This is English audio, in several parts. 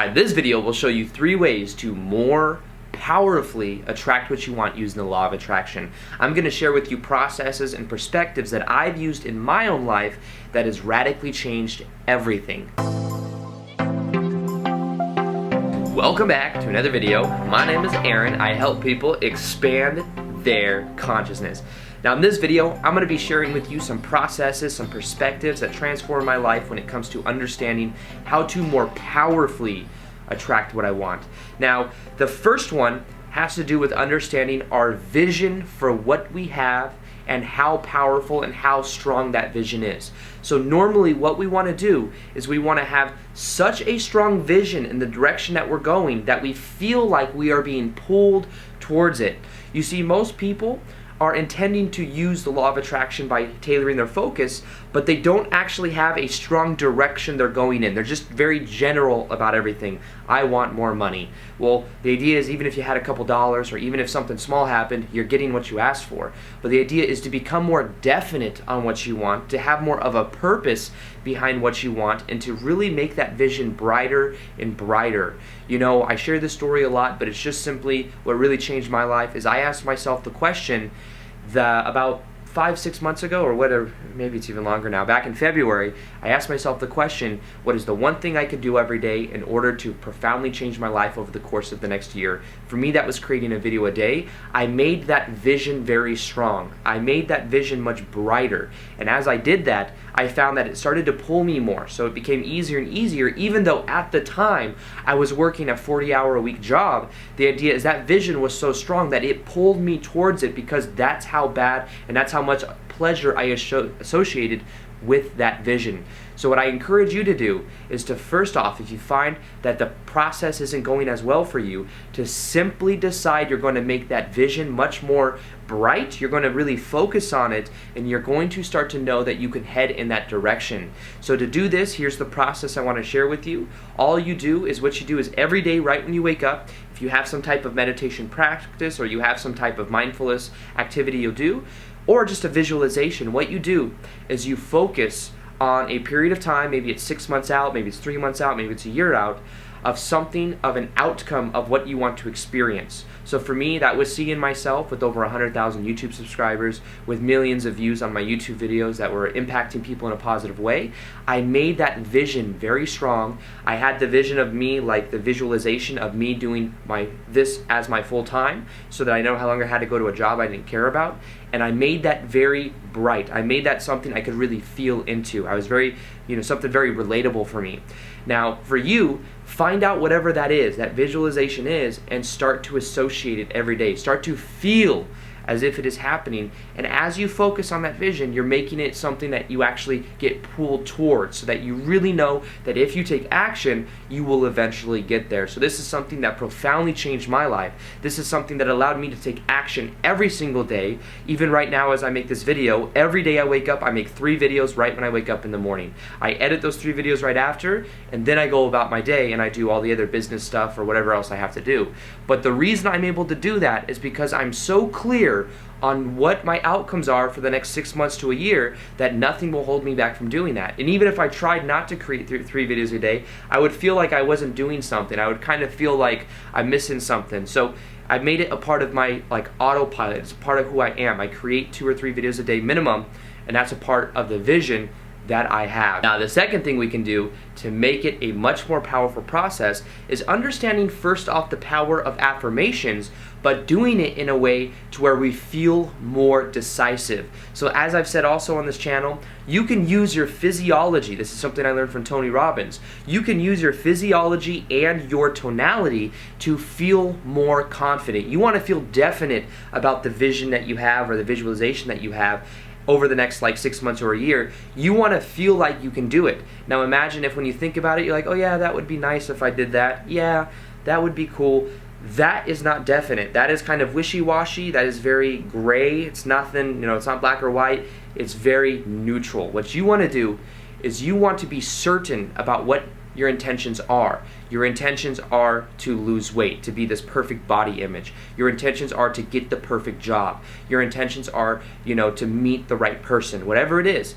Alright, this video will show you 3 ways to more powerfully attract what you want using the law of attraction. I'm going to share with you processes and perspectives that I've used in my own life that has radically changed everything. Welcome back to another video. My name is Aaron. I help people expand their consciousness. Now in this video, I'm going to be sharing with you some processes, some perspectives that transform my life when it comes to understanding how to more powerfully attract what I want. Now, the first one has to do with understanding our vision for what we have and how powerful and how strong that vision is. So normally what we want to do is we want to have such a strong vision in the direction that we're going that we feel like we are being pulled towards it. You see, most people are intending to use the law of attraction by tailoring their focus, but they don't actually have a strong direction they're going in. They're just very general about everything. I want more money. Well, the idea is even if you had a couple dollars or even if something small happened, you're getting what you asked for. But the idea is to become more definite on what you want, to have more of a purpose behind what you want, and to really make that vision brighter and brighter. You know, I share this story a lot, but it's just simply what really changed my life is I asked myself the question about 5-6 months ago, or whatever, maybe it's even longer now, back in February, I asked myself the question, what is the one thing I could do every day in order to profoundly change my life over the course of the next year? For me, that was creating a video a day. I made that vision very strong. I made that vision much brighter. And as I did that, I found that it started to pull me more. So it became easier and easier, even though at the time I was working a 40-hour-a-week job. The idea is that vision was so strong that it pulled me towards it because that's how bad and that's how much pleasure I associated with that vision. So what I encourage you to do is to, first off, if you find that the process isn't going as well for you, to simply decide you're going to make that vision much more bright. You're going to really focus on it, and you're going to start to know that you can head in that direction. So to do this, here's the process I want to share with you. All you do is what you do is every day right when you wake up, if you have some type of meditation practice or you have some type of mindfulness activity you'll do, or just a visualization, what you do is you focus on a period of time, maybe it's 6 months out, maybe it's 3 months out, maybe it's a year out, of something, of an outcome of what you want to experience. So for me, that was seeing myself with over 100,000 YouTube subscribers, with millions of views on my YouTube videos that were impacting people in a positive way. I made that vision very strong. I had the vision of me, like the visualization of me doing this as my full time, so that I no longer had to go to a job I didn't care about. And I made that very bright. I made that something I could really feel into. I was very, something very relatable for me. Now, for you, find out whatever that is, that visualization is, and start to associate it every day. Start to feel as if it is happening, and as you focus on that vision, you're making it something that you actually get pulled towards, so that you really know that if you take action, you will eventually get there. So this is something that profoundly changed my life. This is something that allowed me to take action every single day. Even right now as I make this video, every day I wake up, I make 3 videos right when I wake up in the morning. I edit those 3 videos right after, and then I go about my day and I do all the other business stuff or whatever else I have to do. But the reason I'm able to do that is because I'm so clear on what my outcomes are for the next 6 months to a year that nothing will hold me back from doing that. And even if I tried not to create 3 videos a day, I would feel like I wasn't doing something. I would kind of feel like I'm missing something. So I made it a part of my autopilot. It's a part of who I am. I create 2 or 3 videos a day minimum, and that's a part of the vision that I have. Now, the second thing we can do to make it a much more powerful process is understanding first off the power of affirmations, but doing it in a way to where we feel more decisive. So as I've said also on this channel, you can use your physiology. This is something I learned from Tony Robbins. You can use your physiology and your tonality to feel more confident. You want to feel definite about the vision that you have or the visualization that you have over the next 6 months or a year. You want to feel like you can do it. Now imagine if when you think about it, you're like, oh yeah, that would be nice if I did that. Yeah, that would be cool. That is not definite. That is kind of wishy-washy. That is very gray. It's nothing, it's not black or white. It's very neutral. What you want to do is you want to be certain about what your intentions are. Your intentions are to lose weight, to be this perfect body image. Your intentions are to get the perfect job. Your intentions are, to meet the right person. Whatever it is,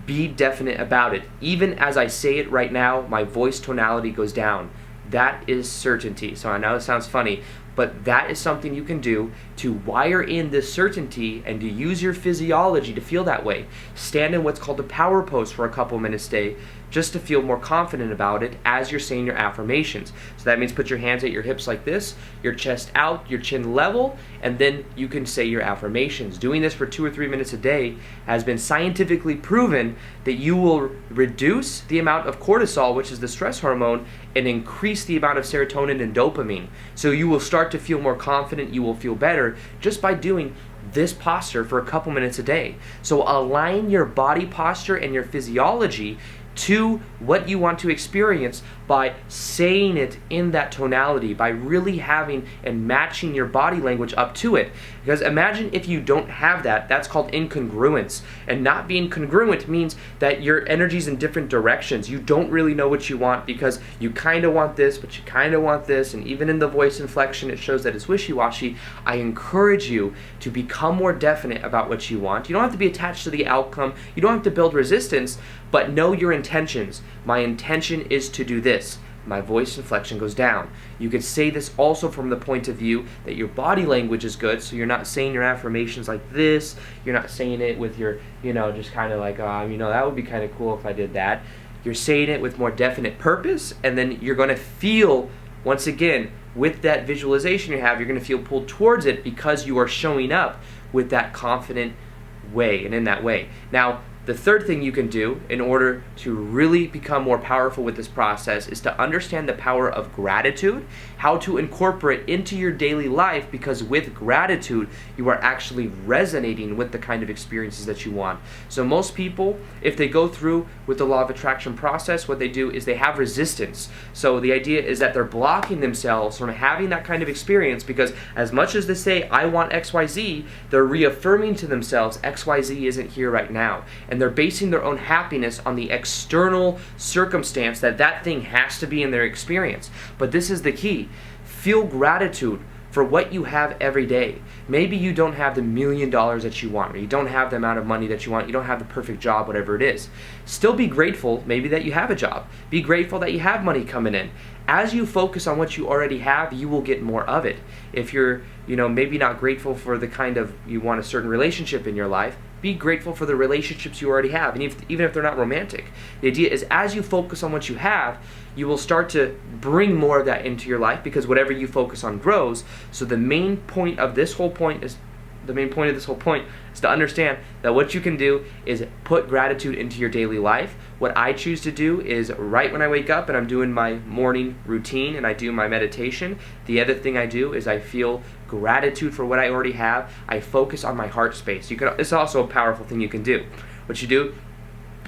be definite about it. Even as I say it right now, my voice tonality goes down. That is certainty. So I know it sounds funny, but that is something you can do to wire in this certainty and to use your physiology to feel that way. Stand in what's called a power pose for a couple minutes a day, just to feel more confident about it as you're saying your affirmations. So that means put your hands at your hips like this, your chest out, your chin level, and then you can say your affirmations. Doing this for 2 or 3 minutes a day has been scientifically proven that you will reduce the amount of cortisol, which is the stress hormone, and increase the amount of serotonin and dopamine. So you will start to feel more confident, you will feel better just by doing this posture for a couple minutes a day. So align your body posture and your physiology to what you want to experience by saying it in that tonality, by really having and matching your body language up to it. Because imagine if you don't have that, that's called incongruence. And not being congruent means that your energy's in different directions. You don't really know what you want because you kind of want this, but you kind of want this, and even in the voice inflection it shows that it's wishy-washy. I encourage you to become more definite about what you want. You don't have to be attached to the outcome. You don't have to build resistance, but know your intentions. My intention is to do this. My voice inflection goes down. You could say this also from the point of view that your body language is good, so you're not saying your affirmations like this. You're not saying it with your, just kind of like, that would be kind of cool if I did that. You're saying it with more definite purpose, and then you're going to feel, once again, with that visualization you have, you're going to feel pulled towards it because you are showing up with that confident way and in that way. Now, the third thing you can do in order to really become more powerful with this process is to understand the power of gratitude, how to incorporate into your daily life, because with gratitude, you are actually resonating with the kind of experiences that you want. So most people, if they go through with the law of attraction process, what they do is they have resistance. So the idea is that they're blocking themselves from having that kind of experience because as much as they say, I want XYZ, they're reaffirming to themselves, XYZ isn't here right now. And they're basing their own happiness on the external circumstance that thing has to be in their experience. But this is the key. Feel gratitude for what you have every day. Maybe you don't have the $1 million that you want, or you don't have the amount of money that you want, you don't have the perfect job, whatever it is. Still be grateful maybe that you have a job. Be grateful that you have money coming in. As you focus on what you already have, you will get more of it. If you're, maybe not grateful for the kind of, you want a certain relationship in your life, be grateful for the relationships you already have, and even if they're not romantic. The idea is as you focus on what you have, you will start to bring more of that into your life because whatever you focus on grows. So the main point of this whole point is to understand that what you can do is put gratitude into your daily life. What I choose to do is right when I wake up and I'm doing my morning routine and I do my meditation, the other thing I do is I feel gratitude for what I already have. I focus on my heart space. It's also a powerful thing you can do. What you do,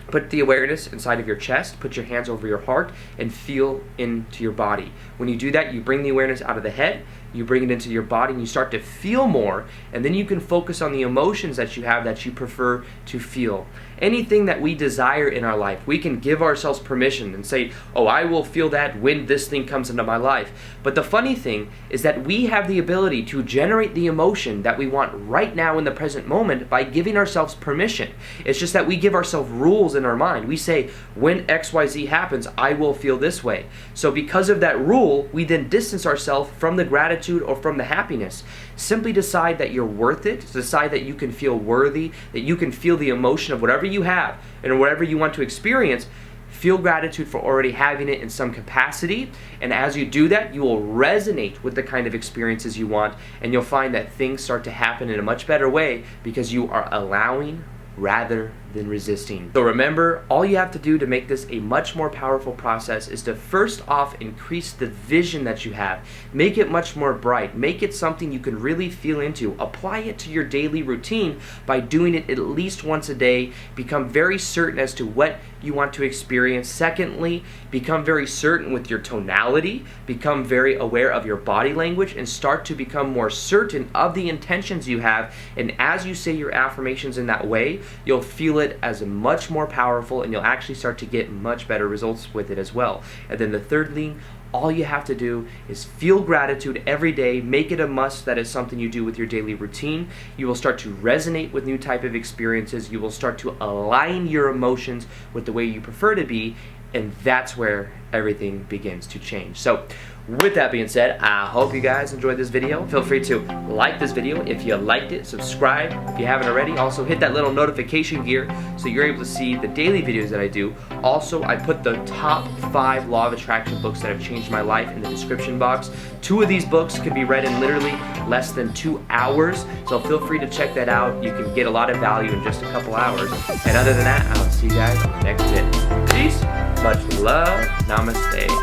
put the awareness inside of your chest, put your hands over your heart, and feel into your body. When you do that, you bring the awareness out of the head, you bring it into your body, and you start to feel more, and then you can focus on the emotions that you have that you prefer to feel. Anything that we desire in our life, we can give ourselves permission and say, oh, I will feel that when this thing comes into my life. But the funny thing is that we have the ability to generate the emotion that we want right now in the present moment by giving ourselves permission. It's just that we give ourselves rules in our mind. We say, when XYZ happens, I will feel this way. So because of that rule, we then distance ourselves from the gratitude or from the happiness. Simply decide that you're worth it, decide that you can feel worthy, that you can feel the emotion of whatever you have and whatever you want to experience. Feel gratitude for already having it in some capacity, and as you do that, you will resonate with the kind of experiences you want, and you'll find that things start to happen in a much better way because you are allowing rather than resisting. So remember, all you have to do to make this a much more powerful process is to first off increase the vision that you have. Make it much more bright. Make it something you can really feel into. Apply it to your daily routine by doing it at least once a day. Become very certain as to what you want to experience. Secondly, become very certain with your tonality. Become very aware of your body language and start to become more certain of the intentions you have. And as you say your affirmations in that way, you'll feel it as much more powerful, and you'll actually start to get much better results with it as well. And then the third thing, all you have to do is feel gratitude every day. Make it a must. That is something you do with your daily routine. You will start to resonate with new type of experiences. You will start to align your emotions with the way you prefer to be, And that's where everything begins to change. So with that being said, I hope you guys enjoyed this video. Feel free to like this video if you liked it, subscribe if you haven't already. Also hit that little notification gear so you're able to see the daily videos that I do. Also, I put the top 5 Law of Attraction books that have changed my life in the description box. 2 of these books can be read in literally less than 2 hours, so feel free to check that out. You can get a lot of value in just a couple hours. And other than that, I'll see you guys on the next video. Peace, much love, namaste.